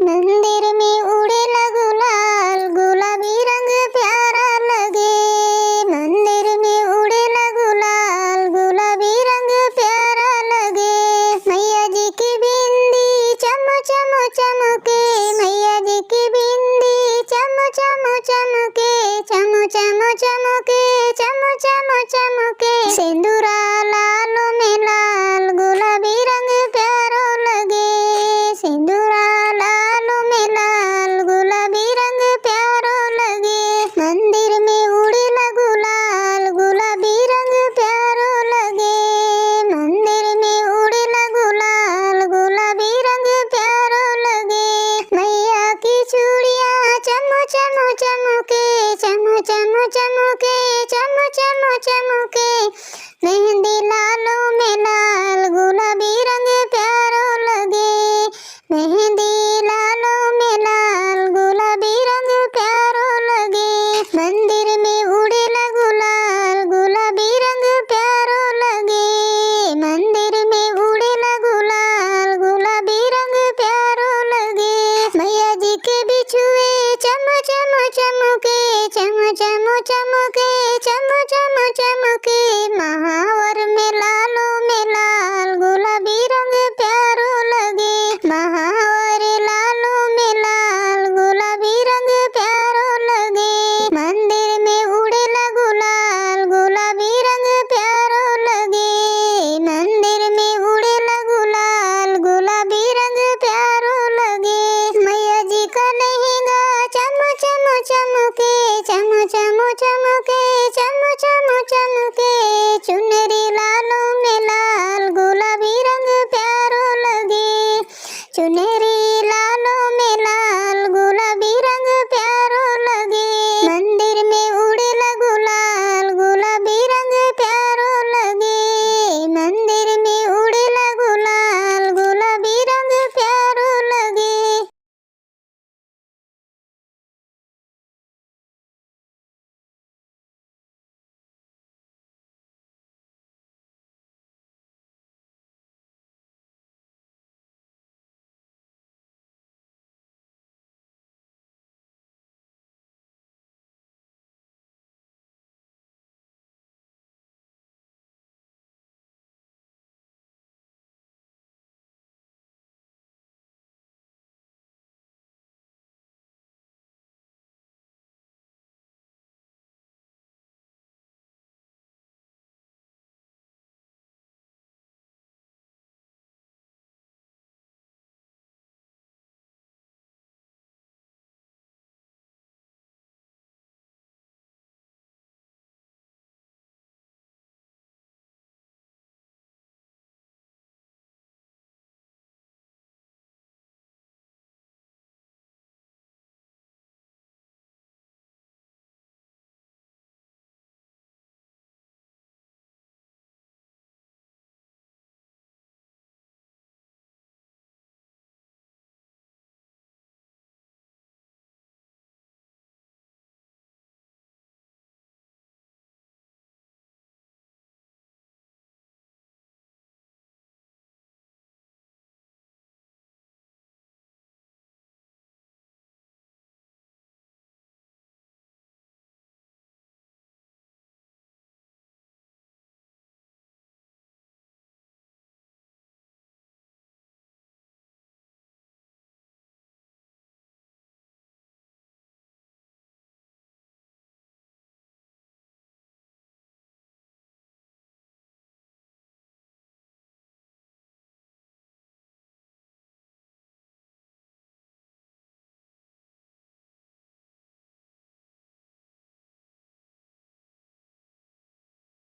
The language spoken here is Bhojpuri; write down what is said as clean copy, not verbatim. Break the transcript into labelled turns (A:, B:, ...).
A: मंदिर में उड़ेला गुलाल, गुलाबी रंग प्यारा लगे। मंदिर में उड़ेला गुलाल, गुलाबी रंग प्यारा लगे। मैया जी की बिंदी चम चम चमके, मैया जी की बिंदी चम चम चमके, चम चम चमके, चम चम चमके। सिंदूरा लालो में लाल, गुलाबी रंग प्यारो लगे। सिंदूरा लालो में लाल, गुलाबी रंग प्यारो लगे। मंदिर में उड़ेला गुलाल, गुलाबी रंग प्यारो लगे। मंदिर में उड़ेला गुलाल, गुलाबी रंग प्यारो लगे। मैया की चूड़ियाँ चम चम चमके, चम चम चमके, चम चम चमके। मेहंदी लालो में लाल, गुलाबी रंग प्यारो लगे। मेहंदी लालो में लाल, गुलाबी रंग प्यारो लगे। मंदिर में उड़ेला गुलाल, गुलाबी रंग प्यारो लगे। मंदिर में उड़ेला गुलाल, गुलाबी रंग प्यारो लगे। मैया जी के बिछुए चम चम चमके, चम चम चमके, चम चम चमके। महावर में लालो में लाल, गुलाबी रंग प्यारो लगे। महावर लालो में लाल, गुलाबी रंग प्यारो लगे। मंदिर में उड़ेला गुलाल, गुलाबी रंग प्यारो लगे। मंदिर में उड़ेला गुलाल, गुलाबी रंग प्यारो लगे। मैया जी का लहंगा चम चम चमके, चम चम